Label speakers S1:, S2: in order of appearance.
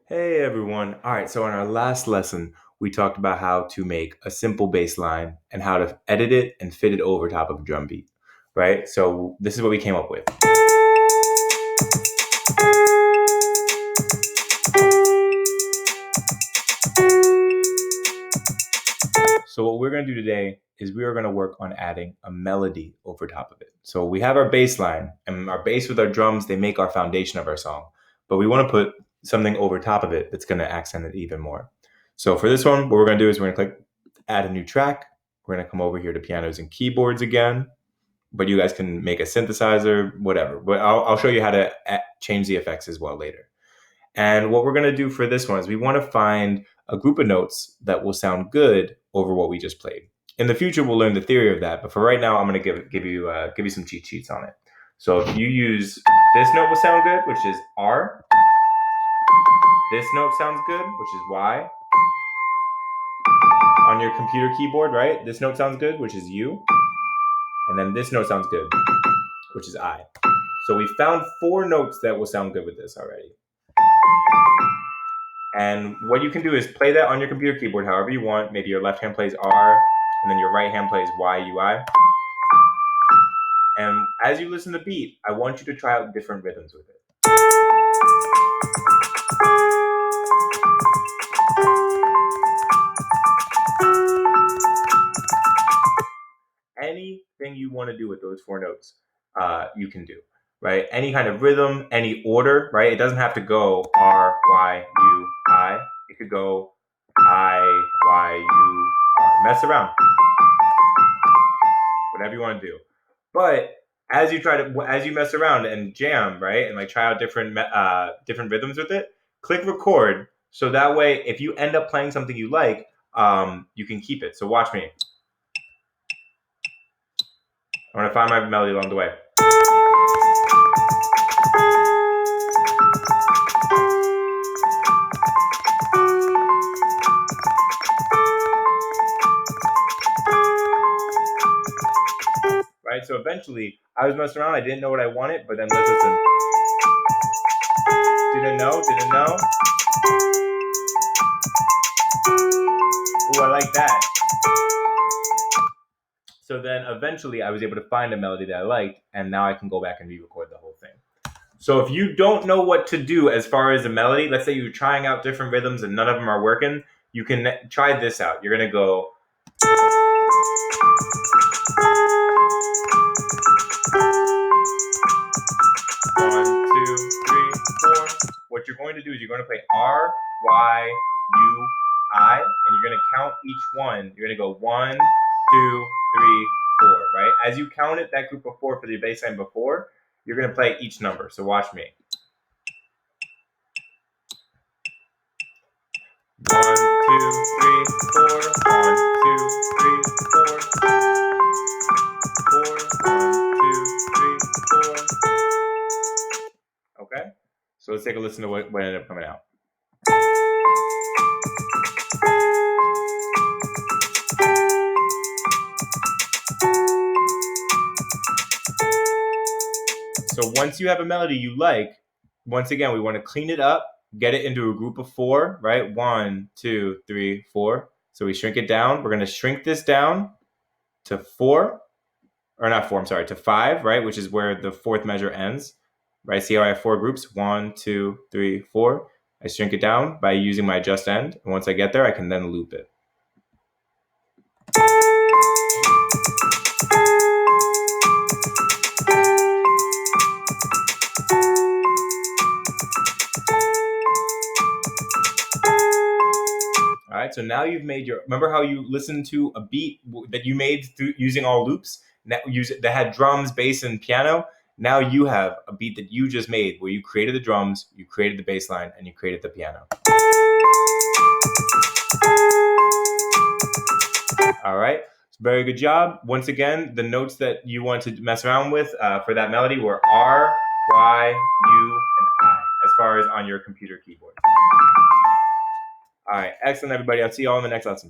S1: Hey everyone. All right, so in our last lesson, we talked about how to make a simple bass line and how to edit it and fit it over top of a drum beat, right? So this is what we came up with. So what we're going to do today is we are going to work on adding a melody over top of it. So we have our bass line, and our bass with our drums, they make our foundation of our song. But we want to put something over top of it that's going to accent it even more. So for this one, what we're going to do is we're going to click add a new track. We're going to come over here to pianos and keyboards again. But you guys can make a synthesizer, whatever. But I'll show you how to change the effects as well later. And what we're going to do for this one is we want to find a group of notes that will sound good over what we just played. In the future, we'll learn the theory of that. But for right now, I'm going to give you some cheat sheets on it. So if you use this note will sound good, which is R. This note sounds good, which is Y. On your computer keyboard, right? This note sounds good, which is U. And then this note sounds good, which is I. So we found 4 notes that will sound good with this already. And what you can do is play that on your computer keyboard however you want. Maybe your left hand plays R, and then your right hand plays Y, U, I. And as you listen to the beat, I want you to try out different rhythms with it. Anything you want to do with those 4 notes, you can do, right? Any kind of rhythm, any order, right? It doesn't have to go R, Y, U, I. It could go I, Y, U, R. Mess around. Whatever you want to do. But as you mess around and jam, right, and like try out different rhythms with it, click record. So that way, if you end up playing something you like, you can keep it. So watch me. I'm gonna find my melody along the way. Right, so eventually, I was messing around. I didn't know what I wanted, but then let's listen. Didn't know. Ooh, I like that. So then eventually I was able to find a melody that I liked, and now I can go back and re-record the whole thing. So if you don't know what to do as far as a melody, let's say you're trying out different rhythms and none of them are working, you can try this out. You're going to go... One, two, three, four. What you're going to do is you're going to play R, Y, U, I, and you're going to count each one. You're going to go 1, 2, 3, 4, right? As you count it, that group of 4 for the bass line before, you're going to play each number. So watch me. 1, 2, 3, 4. 1, 2, 3, 4. 4. 1, 2, 3, 4. Okay? So let's take a listen to what ended up coming out. So once you have a melody you like, once again, we want to clean it up, get it into a group of 4, right? 1, 2, 3, 4. So we shrink it down. We're going to shrink this down to 4, or not 4, I'm sorry, to 5, right? Which is where the 4th measure ends, right? See how I have 4 groups? 1, 2, 3, 4. I shrink it down by using my just end. And once I get there, I can then loop it. All right, so now you've made your, remember how you listened to a beat that you made through using all loops that had drums, bass, and piano? Now you have a beat that you just made where you created the drums, you created the bass line, and you created the piano. All right, very good job. Once again, the notes that you want to mess around with for that melody were R, Y, U, and I, as far as on your computer keyboard. All right, excellent, everybody. I'll see you all in the next lesson.